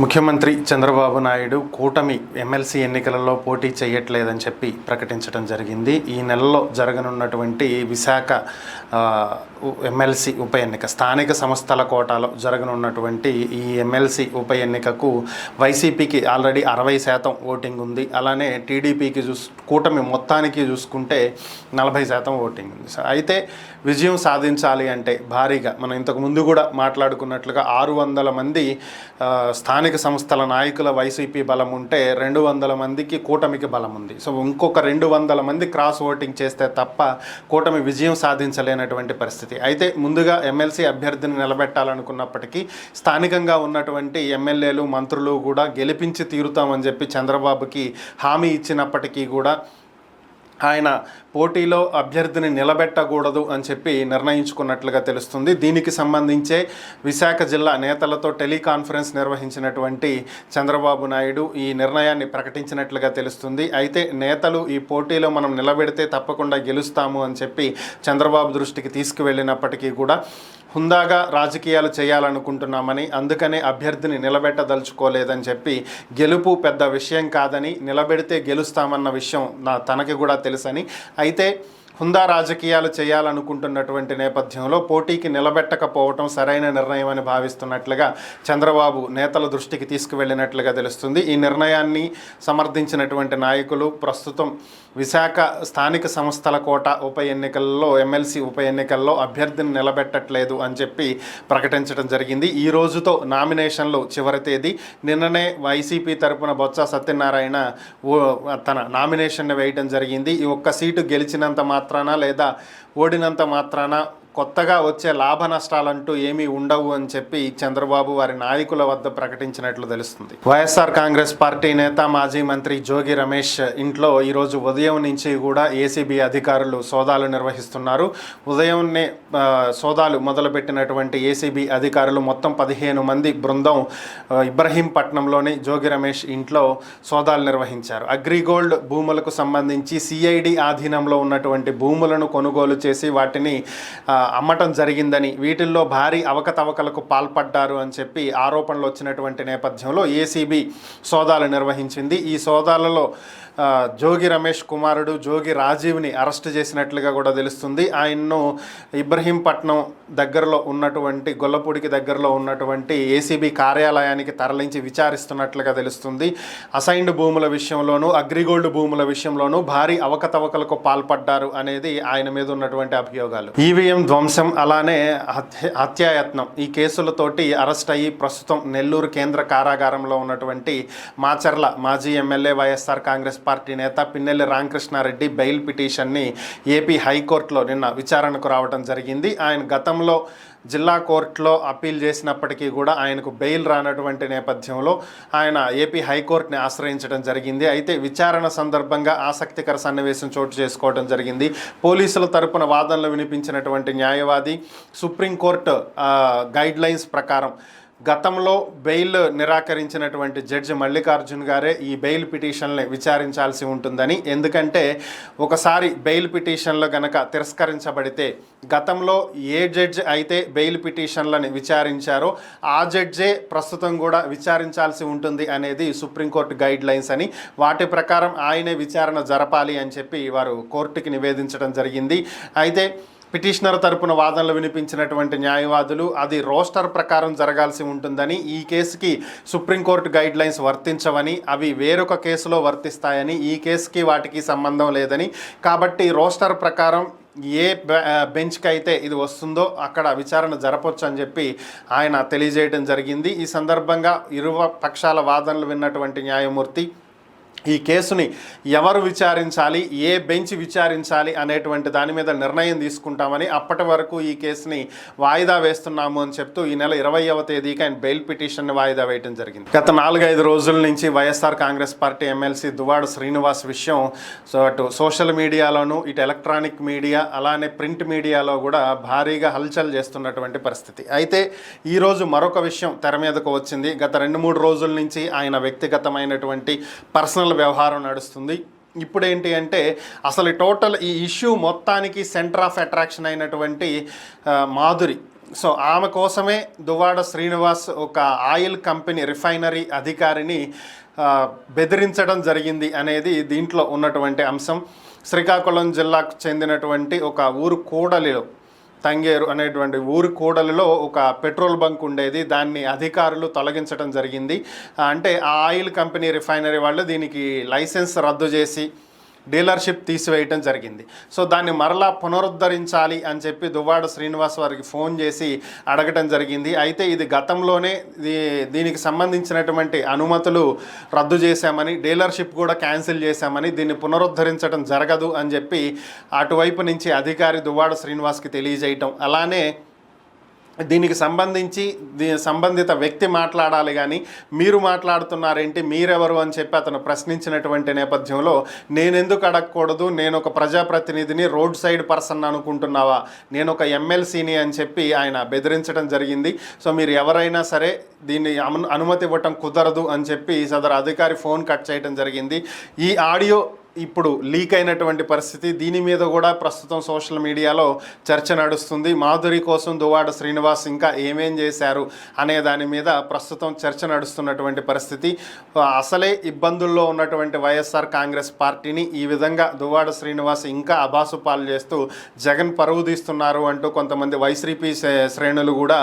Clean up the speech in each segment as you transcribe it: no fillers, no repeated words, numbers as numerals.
ముఖ్యమంత్రి చంద్రబాబు నాయుడు కూటమి ఎమ్మెల్సీ ఎన్నికలలో పోటీ చేయట్లేదని చెప్పి ప్రకటించడం జరిగింది. ఈ నెలలో జరగనున్నటువంటి విశాఖ ఎమ్మెల్సీ ఉప ఎన్నిక స్థానిక సంస్థల కోటాలో జరగనున్నటువంటి ఈ ఎమ్మెల్సీ ఉప ఎన్నికకు వైసీపీకి ఆల్రెడీ 60% ఓటింగ్ ఉంది. అలానే టీడీపీకి కూటమి మొత్తానికి చూసుకుంటే 40% ఓటింగ్ ఉంది. అయితే విజయం సాధించాలి అంటే భారీగా మనం ఇంతకు ముందు కూడా మాట్లాడుకున్నట్లుగా 600 మంది స్థానిక సంస్థల నాయకుల వైసీపీ బలం ఉంటే 200 మందికి కూటమికి బలం ఉంది. సో ఇంకొక 200 మంది క్రాస్ ఓటింగ్ చేస్తే తప్ప కూటమి విజయం సాధించలేనటువంటి పరిస్థితి. అయితే ముందుగా ఎమ్మెల్సీ అభ్యర్థిని నిలబెట్టాలనుకున్నప్పటికీ స్థానికంగా ఉన్నటువంటి ఎమ్మెల్యేలు మంత్రులు కూడా గెలిపించి తీరుతామని చెప్పి చంద్రబాబుకి హామీ ఇచ్చినప్పటికీ కూడా ఆయన పోటీలో అభ్యర్థిని నిలబెట్టకూడదు అని చెప్పి నిర్ణయించుకున్నట్లుగా తెలుస్తుంది. దీనికి సంబంధించే విశాఖ జిల్లా నేతలతో టెలికాన్ఫరెన్స్ నిర్వహించినటువంటి చంద్రబాబు నాయుడు ఈ నిర్ణయాన్ని ప్రకటించినట్లుగా తెలుస్తుంది. అయితే నేతలు ఈ పోటీలో మనం నిలబెడితే తప్పకుండా గెలుస్తాము అని చెప్పి చంద్రబాబు దృష్టికి తీసుకువెళ్ళినప్పటికీ కూడా హుందాగా రాజకీయాలు చేయాలనుకుంటున్నామని, అందుకనే అభ్యర్థిని నిలబెట్టదలుచుకోలేదని చెప్పి, గెలుపు పెద్ద విషయం కాదని, నిలబెడితే గెలుస్తామన్న విషయం తనకి కూడా తెలుసని, అయితే హుందా రాజకీయాలు చేయాలనుకుంటున్నటువంటి నేపథ్యంలో పోటీకి నిలబెట్టకపోవటం సరైన నిర్ణయం అని భావిస్తున్నట్లుగా చంద్రబాబు నేతల దృష్టికి తీసుకువెళ్ళినట్లుగా తెలుస్తుంది. ఈ నిర్ణయాన్ని సమర్థించినటువంటి నాయకులు ప్రస్తుతం విశాఖ స్థానిక సంస్థల కోట ఉప ఎన్నికల్లో ఎమ్మెల్సీ ఉప ఎన్నికల్లో అభ్యర్థిని నిలబెట్టట్లేదు అని చెప్పి ప్రకటించడం జరిగింది. ఈ రోజుతో నామినేషన్లు చివరి తేదీ. నిన్ననే వైసీపీ తరపున బొత్స సత్యనారాయణ తన నామినేషన్ వేయడం జరిగింది. ఈ ఒక్క సీటు గెలిచినంత మాత్రాన లేదా ఓడినంత మాత్రాన కొత్తగా వచ్చే లాభ నష్టాలంటూ ఏమీ ఉండవు అని చెప్పి చంద్రబాబు వారి నాయకుల వద్ద ప్రకటించినట్లు తెలుస్తుంది. వైఎస్ఆర్ కాంగ్రెస్ పార్టీ నేత మాజీ మంత్రి జోగి రమేష్ ఇంట్లో ఈరోజు ఉదయం నుంచి కూడా ఏసీబీ అధికారులు సోదాలు నిర్వహిస్తున్నారు. ఉదయంనే సోదాలు మొదలుపెట్టినటువంటి ఏసీబీ అధికారులు మొత్తం 15 మంది బృందం ఇబ్రహీంపట్నంలోని జోగి రమేష్ ఇంట్లో సోదాలు నిర్వహించారు. అగ్రిగోల్డ్ భూములకు సంబంధించి సిఐడి ఆధీనంలో ఉన్నటువంటి భూములను కొనుగోలు చేసి వాటిని అమ్మటం జరిగిందని, వీటిల్లో భారీ అవకతవకలకు పాల్పడ్డారు అని చెప్పి ఆరోపణలు వచ్చినటువంటి నేపథ్యంలో ఏసీబీ సోదాలు నిర్వహించింది. ఈ సోదాలలో జోగి రమేష్ కుమారుడు జోగి రాజీవ్ని అరెస్ట్ చేసినట్లుగా కూడా తెలుస్తుంది. ఆయన్ను ఇబ్రహీంపట్నం దగ్గరలో ఉన్నటువంటి గొల్లపూడికి దగ్గరలో ఉన్నటువంటి ఏసీబీ కార్యాలయానికి తరలించి విచారిస్తున్నట్లుగా తెలుస్తుంది. అసైన్డ్ భూముల విషయంలోనూ అగ్రిగోల్డ్ భూముల విషయంలోనూ భారీ అవకతవకలకు పాల్పడ్డారు అనేది ఆయన మీద ఉన్నటువంటి అభియోగాలు. ఈవీఎం ధ్వంసం అలానే హత్యాయత్నం ఈ కేసులతోటి అరెస్ట్ అయ్యి ప్రస్తుతం నెల్లూరు కేంద్ర కారాగారంలో ఉన్నటువంటి మాచర్ల మాజీ ఎమ్మెల్యే వైఎస్ఆర్ కాంగ్రెస్ పార్టీ నేత పిన్నెల్లి రామకృష్ణారెడ్డి బెయిల్ పిటిషన్ని ఏపీ హైకోర్టులో నిన్న విచారణకు రావడం జరిగింది. ఆయన గతంలో జిల్లా కోర్టులో అప్పీల్ చేసినప్పటికీ కూడా ఆయనకు బెయిల్ రానటువంటి నేపథ్యంలో ఆయన ఏపీ హైకోర్టుని ఆశ్రయించడం జరిగింది. అయితే విచారణ సందర్భంగా ఆసక్తికర సన్నివేశం చోటు చేసుకోవడం జరిగింది. పోలీసుల తరపున వాదనలు వినిపించినటువంటి న్యాయవాది సుప్రీంకోర్టు గైడ్ లైన్స్ ప్రకారం గతంలో బెయిల్ నిరాకరించినటువంటి జడ్జి మల్లికార్జున్ గారే ఈ బెయిల్ పిటిషన్ని విచారించాల్సి ఉంటుందని, ఎందుకంటే ఒకసారి బెయిల్ పిటిషన్లు గనక తిరస్కరించబడితే గతంలో ఏ జడ్జి అయితే బెయిల్ పిటిషన్లను విచారించారో ఆ జడ్జే ప్రస్తుతం కూడా విచారించాల్సి ఉంటుంది అనేది సుప్రీంకోర్టు గైడ్ లైన్స్ అని, వాటి ప్రకారం ఆయనే విచారణ జరపాలి అని చెప్పి వారు కోర్టుకి నివేదించడం జరిగింది. అయితే పిటిషనర్ తరపున వాదనలు వినిపించినటువంటి న్యాయవాదులు అది రోస్టర్ ప్రకారం జరగాల్సి ఉంటుందని, ఈ కేసుకి సుప్రీంకోర్టు గైడ్ లైన్స్ వర్తించవని, అవి వేరొక కేసులో వర్తిస్తాయని, ఈ కేసుకి వాటికి సంబంధం లేదని, కాబట్టి రోస్టర్ ప్రకారం ఏ బెంచ్కి అయితే ఇది వస్తుందో అక్కడ విచారణ జరపొచ్చు అని చెప్పి ఆయన తెలియజేయడం జరిగింది. ఈ సందర్భంగా ఇరు పక్షాల వాదనలు విన్నటువంటి న్యాయమూర్తి ఈ కేసుని ఎవరు విచారించాలి, ఏ బెంచ్ విచారించాలి అనేటువంటి దాని మీద నిర్ణయం తీసుకుంటామని, అప్పటి వరకు ఈ కేసుని వాయిదా వేస్తున్నాము అని చెప్తూ ఈ నెల 20వ తేదీకి ఆయన బెయిల్ పిటిషన్ని వాయిదా వేయడం జరిగింది. గత 4-5 రోజుల నుంచి వైఎస్ఆర్ కాంగ్రెస్ పార్టీ ఎమ్మెల్సీ దువ్వాడ శ్రీనివాస్ విషయం అటు సోషల్ మీడియాలోనూ ఇటు ఎలక్ట్రానిక్ మీడియా అలానే ప్రింట్ మీడియాలో కూడా భారీగా హల్చల్ చేస్తున్నటువంటి పరిస్థితి. అయితే ఈరోజు మరొక విషయం తెర మీదకు వచ్చింది. గత 2-3 రోజుల నుంచి ఆయన వ్యక్తిగతమైనటువంటి పర్సనల్ వ్యవహారం నడుస్తుంది. ఇప్పుడేంటి అంటే అసలు టోటల్ ఈ ఇష్యూ మొత్తానికి సెంటర్ ఆఫ్ అట్రాక్షన్ అయినటువంటి మాధురి సో ఆమె కోసమే దువ్వాడ శ్రీనివాస్ ఒక ఆయిల్ కంపెనీ రిఫైనరీ అధికారిని బెదిరించడం జరిగింది అనేది దీంట్లో ఉన్నటువంటి అంశం. శ్రీకాకుళం జిల్లాకు చెందినటువంటి ఒక ఊరు కూడలిలో, తంగేరు అనేటువంటి ఊరి కూడలిలో ఒక పెట్రోల్ బంక్ ఉండేది. దాన్ని అధికారులు తొలగించడం జరిగింది. అంటే ఆ ఆయిల్ కంపెనీ రిఫైనరీ వాళ్ళు దీనికి లైసెన్స్ రద్దు చేసి డీలర్షిప్ తీసివేయటం జరిగింది. సో దాన్ని మరలా పునరుద్ధరించాలి అని చెప్పి దువ్వాడ శ్రీనివాస్ వారికి ఫోన్ చేసి అడగటం జరిగింది. అయితే ఇది గతంలోనే దీనికి సంబంధించినటువంటి అనుమతులు రద్దు చేశామని, డీలర్షిప్ కూడా క్యాన్సిల్ చేశామని, దీన్ని పునరుద్ధరించడం జరగదు అని చెప్పి అటువైపు నుంచి అధికారి దువ్వాడ శ్రీనివాస్కి తెలియజేయటం, అలానే దీనికి సంబంధించి సంబంధిత వ్యక్తి మాట్లాడాలి కానీ మీరు మాట్లాడుతున్నారేంటి, మీరెవరు అని చెప్పి అతను ప్రశ్నించినటువంటి నేపథ్యంలో నేనెందుకు అడగకూడదు, నేను ఒక ప్రజాప్రతినిధిని, రోడ్ సైడ్ పర్సన్ అనుకుంటున్నావా, నేను ఒక ఎమ్మెల్సీని అని చెప్పి ఆయన బెదిరించడం జరిగింది. సో మీరు ఎవరైనా సరే దీన్ని అనుమతి ఇవ్వటం కుదరదు అని చెప్పి సదరు అధికారి ఫోన్ కట్ చేయడం జరిగింది. ఈ ఆడియో ఇప్పుడు లీక్ అయినటువంటి పరిస్థితి. దీని మీద కూడా ప్రస్తుతం సోషల్ మీడియాలో చర్చ నడుస్తుంది. మాధురి కోసం దువ్వాడ శ్రీనివాస్ ఇంకా ఏమేం చేశారు అనే దాని మీద ప్రస్తుతం చర్చ నడుస్తున్నటువంటి పరిస్థితి. అసలే ఇబ్బందుల్లో ఉన్నటువంటి వైఎస్ఆర్ కాంగ్రెస్ పార్టీని ఈ విధంగా దువ్వాడ శ్రీనివాస్ ఇంకా అబాసుపాలు చేస్తూ జగన్ పరువు తీస్తున్నారు అంటూ కొంతమంది వైసీపీ శ్రేణులు కూడా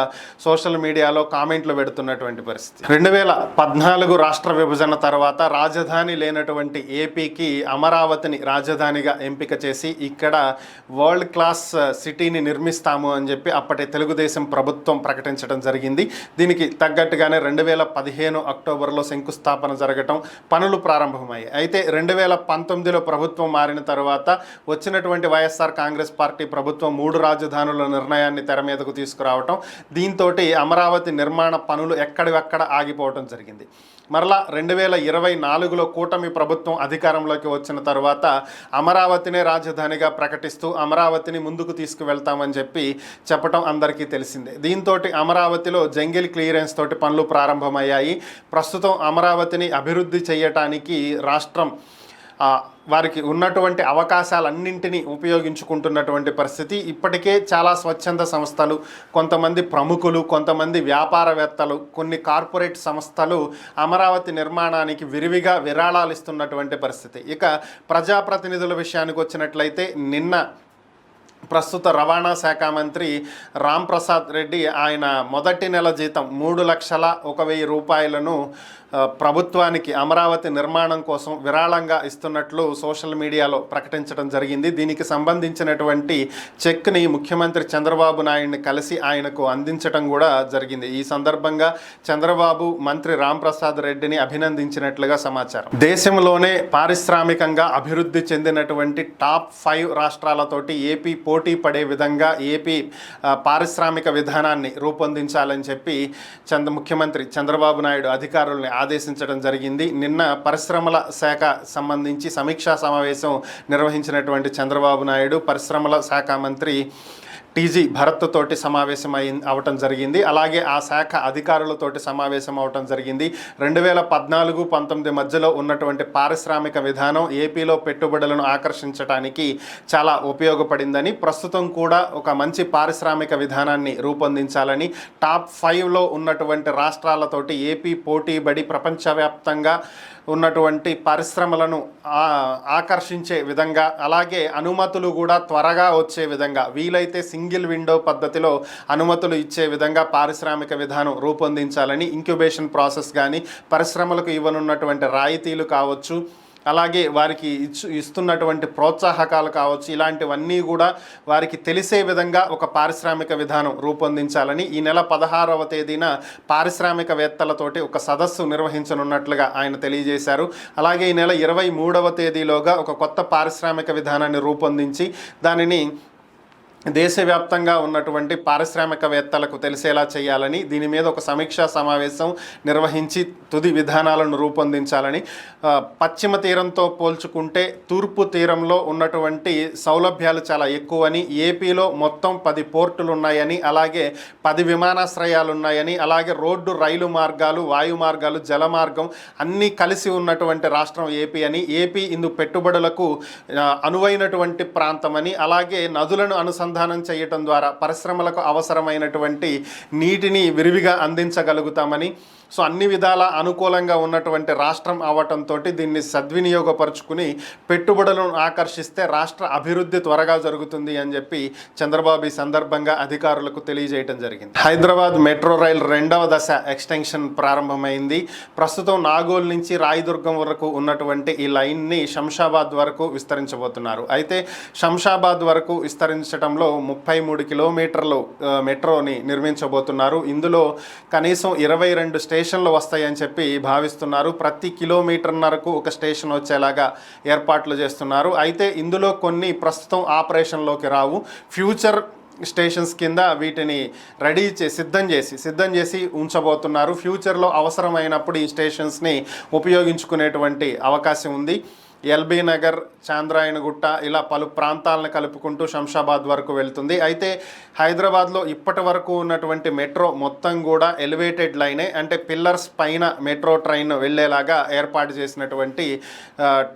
సోషల్ మీడియాలో కామెంట్లు పెడుతున్నటువంటి పరిస్థితి. 2014 రాష్ట్ర విభజన తర్వాత రాజధాని లేనటువంటి ఏపీకి అమరావతిని రాజధానిగా ఎంపిక చేసి ఇక్కడ వరల్డ్ క్లాస్ సిటీని నిర్మిస్తాము అని చెప్పి అప్పటి తెలుగుదేశం ప్రభుత్వం ప్రకటించడం జరిగింది. దీనికి తగ్గట్టుగానే 2015 అక్టోబర్లో శంకుస్థాపన జరగటం, పనులు ప్రారంభమయ్యాయి. అయితే 2019లో ప్రభుత్వం మారిన తర్వాత వచ్చినటువంటి వైఎస్ఆర్ కాంగ్రెస్ పార్టీ ప్రభుత్వం 3 రాజధానుల నిర్ణయాన్ని తెర మీదకు తీసుకురావటం, దీంతో అమరావతి నిర్మాణ పనులు ఎక్కడివక్కడ ఆగిపోవటం జరిగింది. మరలా 2024లో కూటమి ప్రభుత్వం అధికారంలోకి వచ్చిన తర్వాత అమరావతినే రాజధానిగా ప్రకటిస్తూ అమరావతిని ముందుకు తీసుకువెళ్తామని చెప్పటం అందరికీ తెలిసిందే. దీంతో అమరావతిలో జంగిల్ క్లియరెన్స్ తోటి పనులు ప్రారంభమయ్యాయి. ప్రస్తుతం అమరావతిని అభివృద్ధి చేయటానికి రాష్ట్రం వారికి ఉన్నటువంటి అవకాశాలన్నింటినీ ఉపయోగించుకుంటున్నటువంటి పరిస్థితి. ఇప్పటికే చాలా స్వచ్ఛంద సంస్థలు, కొంతమంది ప్రముఖులు, కొంతమంది వ్యాపారవేత్తలు, కొన్ని కార్పొరేట్ సంస్థలు అమరావతి నిర్మాణానికి విరివిగా విరాళాలు ఇస్తున్నటువంటి పరిస్థితి. ఇక ప్రజాప్రతినిధుల విషయానికి వచ్చినట్లయితే నిన్న ప్రస్తుత రవాణా శాఖ మంత్రి రాంప్రసాద్ రెడ్డి ఆయన మొదటి నెల జీతం 3,01,000 రూపాయలను ప్రభుత్వానికి అమరావతి నిర్మాణం కోసం విరాళంగా ఇస్తున్నట్లు సోషల్ మీడియాలో ప్రకటించడం జరిగింది. దీనికి సంబంధించినటువంటి చెక్ని ముఖ్యమంత్రి చంద్రబాబు నాయుడిని కలిసి ఆయనకు అందించడం కూడా జరిగింది. ఈ సందర్భంగా చంద్రబాబు మంత్రి రాంప్రసాద్ రెడ్డిని అభినందించినట్లుగా సమాచారం. దేశంలోనే పారిశ్రామికంగా అభివృద్ధి చెందినటువంటి టాప్ 5 రాష్ట్రాలతోటి ఏపీ పోటీ పడే విధంగా ఏపీ పారిశ్రామిక విధానాన్ని రూపొందించాలని చెప్పి ముఖ్యమంత్రి చంద్రబాబు నాయుడు అధికారుల్ని ఆదేశించడం జరిగింది. నిన్న పరిశ్రమల శాఖ సంబంధించి సమీక్షా సమావేశం నిర్వహించినటువంటి చంద్రబాబు నాయుడు పరిశ్రమల శాఖ మంత్రి టీజీ భరత్ తోటి సమావేశం అవటం జరిగింది. అలాగే ఆ శాఖ అధికారులతోటి సమావేశం అవటం జరిగింది. 2014-19 మధ్యలో ఉన్నటువంటి పారిశ్రామిక విధానం ఏపీలో పెట్టుబడులను ఆకర్షించడానికి చాలా ఉపయోగపడిందని, ప్రస్తుతం కూడా ఒక మంచి పారిశ్రామిక విధానాన్ని రూపొందించాలని, టాప్ 5లో ఉన్నటువంటి రాష్ట్రాలతోటి ఏపీ పోటీపడి ప్రపంచవ్యాప్తంగా ఉన్నటువంటి పరిశ్రమలను ఆకర్షించే విధంగా, అలాగే అనుమతులు కూడా త్వరగా వచ్చే విధంగా, వీలైతే సింగిల్ విండో పద్ధతిలో అనుమతులు ఇచ్చే విధంగా పారిశ్రామిక విధానం రూపొందించాలని, ఇంక్యుబేషన్ ప్రాసెస్ కానీ, పరిశ్రమలకు ఇవ్వనున్నటువంటి రాయితీలు కావచ్చు, అలాగే వారికి ఇస్తున్నటువంటి ప్రోత్సాహకాలు కావచ్చు, ఇలాంటివన్నీ కూడా వారికి తెలిసే విధంగా ఒక పారిశ్రామిక విధానం రూపొందించాలని ఈ నెల 16వ తేదీన పారిశ్రామికవేత్తలతోటి ఒక సదస్సు నిర్వహించనున్నట్లుగా ఆయన తెలియజేశారు. అలాగే ఈ నెల 23వ తేదీలోగా ఒక కొత్త పారిశ్రామిక విధానాన్ని రూపొందించి దానిని దేశవ్యాప్తంగా ఉన్నటువంటి పారిశ్రామికవేత్తలకు తెలిసేలా చేయాలని, దీని మీద ఒక సమీక్షా సమావేశం నిర్వహించి తుది విధానాలను రూపొందించాలని, పశ్చిమ తీరంతో పోల్చుకుంటే తూర్పు తీరంలో ఉన్నటువంటి సౌలభ్యాలు చాలా ఎక్కువని, ఏపీలో మొత్తం 10 పోర్టులు ఉన్నాయని, అలాగే 10 విమానాశ్రయాలు ఉన్నాయని, అలాగే రోడ్డు, రైలు మార్గాలు, వాయు మార్గాలు, జల మార్గం అన్నీ కలిసి ఉన్నటువంటి రాష్ట్రం ఏపీ అని, ఏపీ ఇందు పెట్టుబడులకు అనువైనటువంటి ప్రాంతమని, అలాగే నదులను అనుసంధానం అనుసంధానం చేయటం ద్వారా పరిశ్రమలకు అవసరమైనటువంటి నీటిని విరివిగా అందించగలుగుతామని, సో అన్ని విధాల అనుకూలంగా ఉన్నటువంటి రాష్ట్రం అవటంతో దీన్ని సద్వినియోగపరుచుకుని పెట్టుబడులను ఆకర్షిస్తే రాష్ట్ర అభివృద్ధి త్వరగా జరుగుతుంది అని చెప్పి చంద్రబాబు ఈ సందర్భంగా అధికారులకు తెలియజేయడం జరిగింది. హైదరాబాద్ మెట్రో రైల్ 2వ దశ ఎక్స్టెన్షన్ ప్రారంభమైంది. ప్రస్తుతం నాగోల్ నుంచి రాయదుర్గం వరకు ఉన్నటువంటి ఈ లైన్ని శంషాబాద్ వరకు విస్తరించబోతున్నారు. అయితే శంషాబాద్ వరకు విస్తరించడంలో 33 కిలోమీటర్లు మెట్రోని నిర్మించబోతున్నారు. ఇందులో కనీసం 22 స్టేషన్లు వస్తాయని చెప్పి భావిస్తున్నారు. ప్రతి కిలోమీటర్న్నరకు ఒక స్టేషన్ వచ్చేలాగా ఏర్పాట్లు చేస్తున్నారు. అయితే ఇందులో కొన్ని ప్రస్తుతం ఆపరేషన్లోకి రావు. ఫ్యూచర్ స్టేషన్స్ కింద వీటిని సిద్ధం చేసి ఉంచబోతున్నారు. ఫ్యూచర్లో అవసరమైనప్పుడు ఈ స్టేషన్స్ని ఉపయోగించుకునేటువంటి అవకాశం ఉంది. ఎల్బీ నగర్, చాంద్రాయణగుట్ట ఇలా పలు ప్రాంతాలను కలుపుకుంటూ శంషాబాద్ వరకు వెళ్తుంది. అయితే హైదరాబాద్లో ఇప్పటి వరకు ఉన్నటువంటి మెట్రో మొత్తం కూడా ఎలివేటెడ్ లైనే, అంటే పిల్లర్స్ పైన మెట్రో ట్రైన్ వెళ్ళేలాగా ఏర్పాటు చేసినటువంటి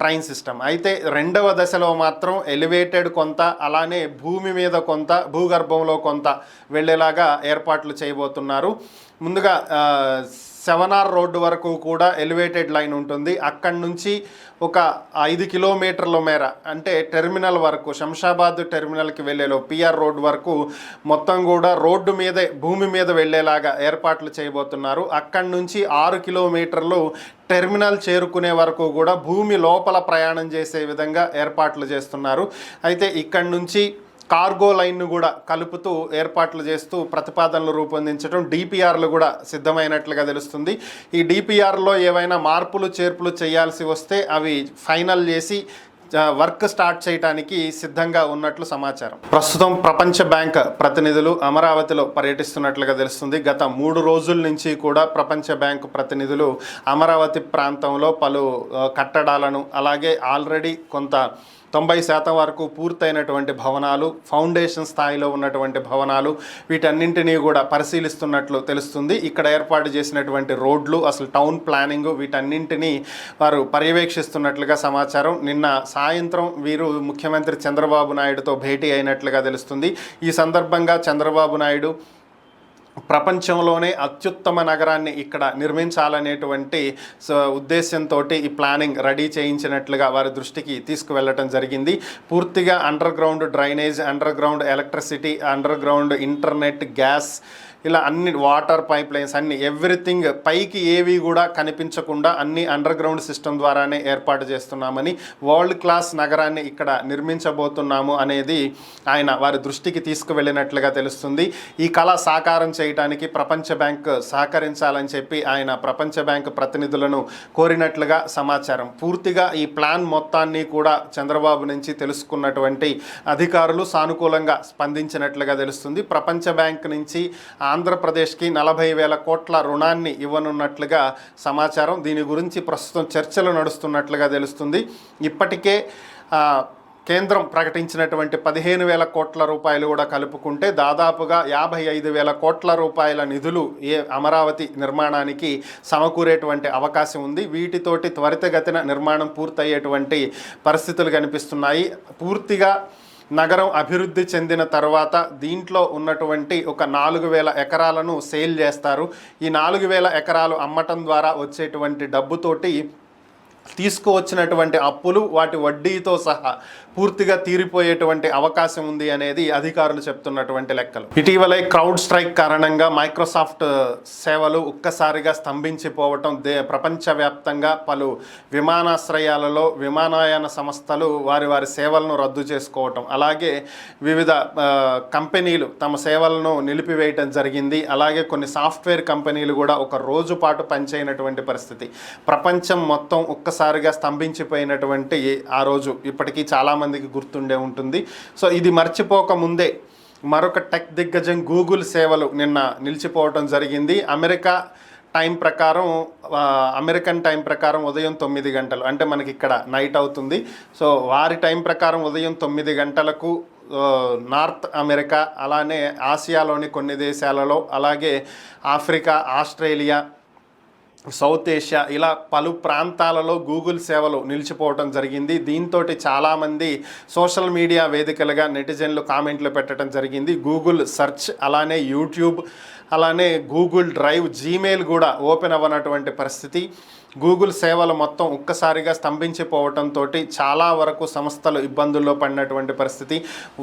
ట్రైన్ సిస్టమ్. అయితే 2వ దశలో మాత్రం ఎలివేటెడ్ కొంత, అలానే భూమి మీద కొంత, భూగర్భంలో కొంత వెళ్ళేలాగా ఏర్పాట్లు చేయబోతున్నారు. ముందుగా 7R రోడ్డు వరకు కూడా ఎలివేటెడ్ లైన్ ఉంటుంది. అక్కడి నుంచి ఒక 5 కిలోమీటర్ల మేర, అంటే టెర్మినల్ వరకు, శంషాబాద్ టెర్మినల్కి వెళ్ళేలో PR రోడ్డు వరకు మొత్తం కూడా రోడ్డు మీదే, భూమి మీద వెళ్ళేలాగా ఏర్పాట్లు చేయబోతున్నారు. అక్కడి నుంచి 6 కిలోమీటర్లు టెర్మినల్ చేరుకునే వరకు కూడా భూమి లోపల ప్రయాణం చేసే విధంగా ఏర్పాట్లు చేస్తున్నారు. అయితే ఇక్కడి నుంచి కార్గో లైన్ను కూడా కలుపుతూ ఏర్పాట్లు చేస్తూ ప్రతిపాదనలు రూపొందించడం, DPRలు కూడా సిద్ధమైనట్లుగా తెలుస్తుంది. ఈ DPRలో ఏవైనా మార్పులు చేర్పులు చేయాల్సి వస్తే అవి ఫైనల్ చేసి వర్క్ స్టార్ట్ చేయడానికి సిద్ధంగా ఉన్నట్లు సమాచారం. ప్రస్తుతం ప్రపంచ బ్యాంక్ ప్రతినిధులు అమరావతిలో పర్యటిస్తున్నట్లుగా తెలుస్తుంది. గత 3 రోజుల నుంచి కూడా ప్రపంచ బ్యాంక్ ప్రతినిధులు అమరావతి ప్రాంతంలో పలు కట్టడాలను, అలాగే ఆల్రెడీ కొంత 90% వరకు పూర్తయినటువంటి భవనాలు, ఫౌండేషన్ స్థాయిలో ఉన్నటువంటి భవనాలు, వీటన్నింటినీ కూడా పరిశీలిస్తున్నట్లు తెలుస్తుంది. ఇక్కడ ఏర్పాటు చేసినటువంటి రోడ్లు, అసలు టౌన్ ప్లానింగ్, వీటన్నింటినీ వారు పర్యవేక్షిస్తున్నట్లుగా సమాచారం. నిన్న సాయంత్రం వీరు ముఖ్యమంత్రి చంద్రబాబు నాయుడుతో భేటీ అయినట్లుగా తెలుస్తుంది. ఈ సందర్భంగా చంద్రబాబు నాయుడు ప్రపంచంలోనే అత్యుత్తమ నగరాన్ని ఇక్కడ నిర్మించాలనేటువంటి ఉద్దేశంతో ఈ ప్లానింగ్ రెడీ చేయించినట్లుగా వారి దృష్టికి తీసుకువెళ్ళటం జరిగింది. పూర్తిగా under ground drainage, under ground electricity, under ground internet, gas, ఇలా అన్ని వాటర్ పైప్ లైన్స్, అన్ని ఎవ్రీథింగ్, పైకి ఏవి కూడా కనిపించకుండా అన్ని అండర్ గ్రౌండ్ సిస్టమ్ ద్వారానే ఏర్పాటు చేస్తున్నామని, వరల్డ్ క్లాస్ నగరాన్ని ఇక్కడ నిర్మించబోతున్నాము అనేది ఆయన వారి దృష్టికి తీసుకువెళ్ళినట్లుగా తెలుస్తుంది. ఈ కళ సాకారం చేయడానికి ప్రపంచ బ్యాంక్ సహకరించాలని చెప్పి ఆయన ప్రపంచ బ్యాంక్ ప్రతినిధులను కోరినట్లుగా సమాచారం. పూర్తిగా ఈ ప్లాన్ మొత్తాన్ని కూడా చంద్రబాబు నుంచి తెలుసుకున్నటువంటి అధికారులు సానుకూలంగా స్పందించినట్లుగా తెలుస్తుంది. ప్రపంచ బ్యాంక్ నుంచి ఆంధ్రప్రదేశ్కి 40,000 కోట్ల రుణాన్ని ఇవ్వనున్నట్లుగా సమాచారం. దీని గురించి ప్రస్తుతం చర్చలు నడుస్తున్నట్లుగా తెలుస్తుంది. ఇప్పటికే కేంద్రం ప్రకటించినటువంటి 15,000 కోట్ల రూపాయలు కూడా కలుపుకుంటే దాదాపుగా 55,000 కోట్ల రూపాయల నిధులు అమరావతి నిర్మాణానికి సమకూరేటువంటి అవకాశం ఉంది. వీటితోటి త్వరితగతిన నిర్మాణం పూర్తయ్యేటువంటి పరిస్థితులు కనిపిస్తున్నాయి. పూర్తిగా నగరం అభివృద్ధి చెందిన తర్వాత దీంట్లో ఉన్నటువంటి ఒక 4,000 ఎకరాలను సేల్ చేస్తారు. ఈ 4,000 ఎకరాలు అమ్మటం ద్వారా వచ్చేటువంటి డబ్బుతోటి తీసుకువచ్చినటువంటి అప్పులు, వాటి వడ్డీతో సహా పూర్తిగా తీరిపోయేటువంటి అవకాశం ఉంది అనేది అధికారులు చెప్తున్నటువంటి లెక్కలు. ఇటీవలే క్రౌడ్ స్ట్రైక్ కారణంగా మైక్రోసాఫ్ట్ సేవలు ఒక్కసారిగా స్తంభించిపోవటం, ప్రపంచవ్యాప్తంగా పలు విమానాశ్రయాలలో విమానయాన సంస్థలు వారి సేవలను రద్దు చేసుకోవటం, అలాగే వివిధ కంపెనీలు తమ సేవలను నిలిపివేయటం జరిగింది. అలాగే కొన్ని సాఫ్ట్వేర్ కంపెనీలు కూడా ఒక రోజు పాటు పనిచేయనటువంటి పరిస్థితి. ప్రపంచం మొత్తం ఒక్కసారిగా స్తంభించిపోయినటువంటి ఆ రోజు ఇప్పటికీ చాలామందికి గుర్తుండే ఉంటుంది. సో ఇది మర్చిపోక ముందే మరొక టెక్ దిగ్గజం గూగుల్ సేవలు నిన్న నిలిచిపోవటం జరిగింది. అమెరికన్ టైం ప్రకారం ఉదయం 9 గంటలు, అంటే మనకి ఇక్కడ నైట్ అవుతుంది. సో వారి టైం ప్రకారం ఉదయం 9 గంటలకు నార్త్ అమెరికా, అలానే ఆసియాలోని కొన్ని దేశాలలో, అలాగే ఆఫ్రికా, ఆస్ట్రేలియా, సౌత్ ఏషియా ఇలా పలు ప్రాంతాలలో గూగుల్ సేవలు నిలిచిపోవడం జరిగింది. దీంతో చాలామంది సోషల్ మీడియా వేదికలుగా నెటిజన్లు కామెంట్లు పెట్టడం జరిగింది. గూగుల్ సెర్చ్, అలానే యూట్యూబ్, అలానే గూగుల్ డ్రైవ్, జీమెయిల్ కూడా ఓపెన్ అవ్వనటువంటి పరిస్థితి. గూగుల్ సేవలు మొత్తం ఒక్కసారిగా స్తంభించిపోవడంతో చాలా వరకు సంస్థలు ఇబ్బందుల్లో పడినటువంటి పరిస్థితి.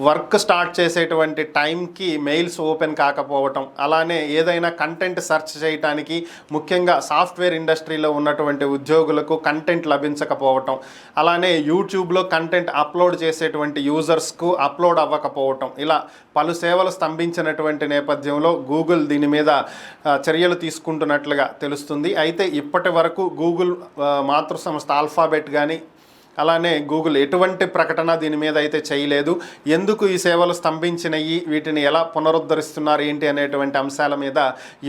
వర్క్ స్టార్ట్ చేసేటువంటి టైంకి మెయిల్స్ ఓపెన్ కాకపోవటం, అలానే ఏదైనా కంటెంట్ సెర్చ్ చేయడానికి ముఖ్యంగా సాఫ్ట్వేర్ ఇండస్ట్రీలో ఉన్నటువంటి ఉద్యోగులకు కంటెంట్ లభించకపోవటం, అలానే యూట్యూబ్లో కంటెంట్ అప్లోడ్ చేసేటువంటి యూజర్స్కు అప్లోడ్ అవ్వకపోవటం, ఇలా పలు సేవలు స్తంభించినటువంటి నేపథ్యంలో గూగుల్ దీని మీద చర్యలు తీసుకుంటున్నట్లుగా తెలుస్తుంది. అయితే ఇప్పటి వరకు గూగుల్ మాతృ సంస్థ ఆల్ఫాబెట్ కానీ అలానే గూగుల్ ఎటువంటి ప్రకటన దీని మీద అయితే చేయలేదు. ఎందుకు ఈ సేవలు స్తంభించినవి, వీటిని ఎలా పునరుద్ధరిస్తున్నారు ఏంటి అనేటువంటి అంశాల మీద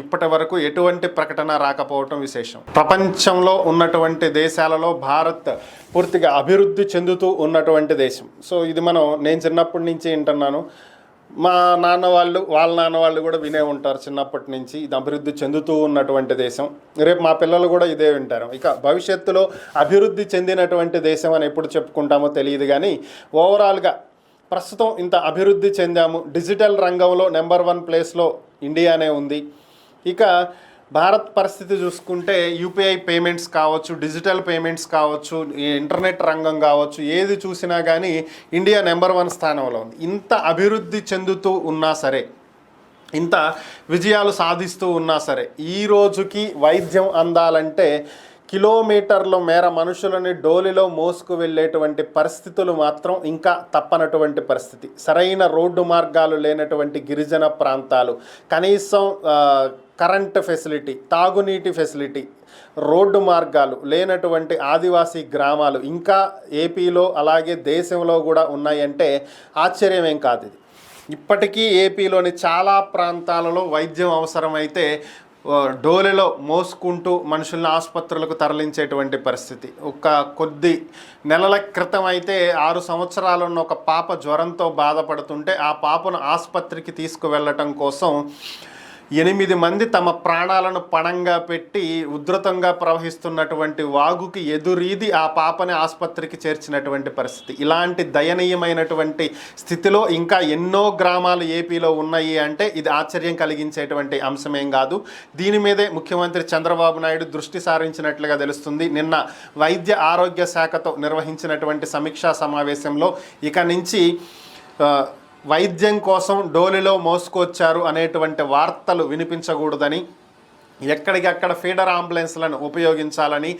ఇప్పటి వరకు ఎటువంటి ప్రకటన రాకపోవటం విశేషం. ప్రపంచంలో ఉన్నటువంటి దేశాలలో భారత్ పూర్తిగా అభివృద్ధి చెందుతూ ఉన్నటువంటి దేశం. సో ఇది నేను చిన్నప్పటి నుంచి వింటున్నాను. మా నాన్న వాళ్ళు, వాళ్ళ నాన్న వాళ్ళు కూడా వినే ఉంటారు చిన్నప్పటి నుంచి. ఇది అభివృద్ధి చెందుతూ ఉన్నటువంటి దేశం. రేపు మా పిల్లలు కూడా ఇదే వింటారు. ఇక భవిష్యత్తులో అభివృద్ధి చెందినటువంటి దేశం అని ఎప్పుడు చెప్పుకుంటామో తెలియదు, కానీ ఓవరాల్గా ప్రస్తుతం ఇంత అభివృద్ధి చెందాము. డిజిటల్ రంగంలో నెంబర్ 1 ప్లేస్లో ఇండియానే ఉంది. ఇక భారత్ పరిస్థితి చూసుకుంటే యూపీఐ పేమెంట్స్ కావచ్చు, డిజిటల్ పేమెంట్స్ కావచ్చు, ఇంటర్నెట్ రంగం కావచ్చు, ఏది చూసినా కానీ ఇండియా నెంబర్ 1 స్థానంలో ఉంది. ఇంత అభివృద్ధి చెందుతూ ఉన్నా సరే, ఇంత విజయాలు సాధిస్తూ ఉన్నా సరే, ఈ రోజుకి వైద్యం అందాలంటే కిలోమీటర్ల మేర మనుషులని డోలిలో మోసుకు వెళ్ళేటువంటి పరిస్థితులు మాత్రం ఇంకా తప్పనటువంటి పరిస్థితి. సరైన రోడ్డు మార్గాలు లేనటువంటి గిరిజన ప్రాంతాలు, కనీసం కరెంట్ ఫెసిలిటీ, తాగునీటి ఫెసిలిటీ, రోడ్డు మార్గాలు లేనటువంటి ఆదివాసీ గ్రామాలు ఇంకా ఏపీలో అలాగే దేశంలో కూడా ఉన్నాయంటే ఆశ్చర్యమేం కాదు. ఇది ఇప్పటికీ ఏపీలోని చాలా ప్రాంతాలలో వైద్యం అవసరమైతే డోలెలో మోసుకుంటూ మనుషుల్ని ఆసుపత్రులకు తరలించేటువంటి పరిస్థితి. కొద్ది నెలల క్రితం అయితే 6 సంవత్సరాలున్న ఒక పాప జ్వరంతో బాధపడుతుంటే ఆ పాపను ఆసుపత్రికి తీసుకువెళ్ళటం కోసం 8 మంది తమ ప్రాణాలను పణంగా పెట్టి ఉధృతంగా ప్రవహిస్తున్నటువంటి వాగుకి ఎదురీది ఆ పాపని ఆసుపత్రికి చేర్చినటువంటి పరిస్థితి. ఇలాంటి దయనీయమైనటువంటి స్థితిలో ఇంకా ఎన్నో గ్రామాలు ఏపీలో ఉన్నాయి అంటే ఇది ఆశ్చర్యం కలిగించేటువంటి అంశమేం కాదు. దీని మీదే ముఖ్యమంత్రి చంద్రబాబు నాయుడు దృష్టి సారించినట్లుగా తెలుస్తుంది. నిన్న వైద్య ఆరోగ్య శాఖతో నిర్వహించినటువంటి సమీక్షా సమావేశంలో ఇక నుంచి వైద్యం కోసం డోలిలో మోసుకొచ్చారు అనేటువంటి వార్తలు వినిపించకూడదని, ఎక్కడికక్కడ ఫీడర్ అంబులెన్స్లను ఉపయోగించాలని,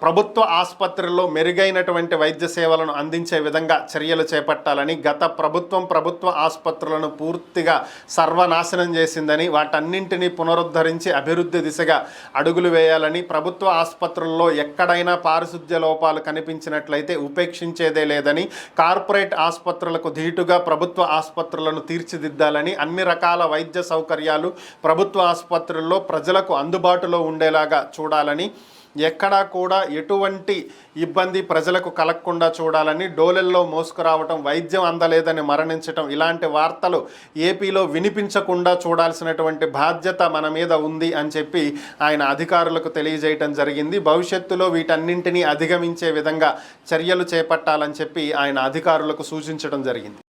ప్రభుత్వ ఆసుపత్రుల్లో మెరుగైనటువంటి వైద్య సేవలను అందించే విధంగా చర్యలు చేపట్టాలని, గత ప్రభుత్వ ఆసుపత్రులను పూర్తిగా సర్వనాశనం చేసిందని, వాటన్నింటినీ పునరుద్ధరించి అభివృద్ధి దిశగా అడుగులు వేయాలని, ప్రభుత్వ ఆసుపత్రుల్లో ఎక్కడైనా పారిశుద్ధ్య లోపాలు కనిపించినట్లయితే ఉపేక్షించేదే లేదని, కార్పొరేట్ ఆసుపత్రులకు ధీటుగా ప్రభుత్వ ఆసుపత్రులను తీర్చిదిద్దాలని, అన్ని రకాల వైద్య సౌకర్యాలు ప్రభుత్వ ఆసుపత్రుల్లో ప్రజలకు అందుబాటులో ఉండేలాగా చూడాలని, ఎక్కడా కూడా ఎటువంటి ఇబ్బంది ప్రజలకు కలగకుండా చూడాలని, డోలెల్లో మోసుకురావటం, వైద్యం అందలేదని మరణించటం, ఇలాంటి వార్తలు ఏపీలో వినిపించకుండా చూడాల్సినటువంటి బాధ్యత మన మీద ఉంది అని చెప్పి ఆయన అధికారులకు తెలియజేయటం జరిగింది. భవిష్యత్తులో వీటన్నింటినీ అధిగమించే విధంగా చర్యలు చేపట్టాలని చెప్పి ఆయన అధికారులకు సూచించడం జరిగింది.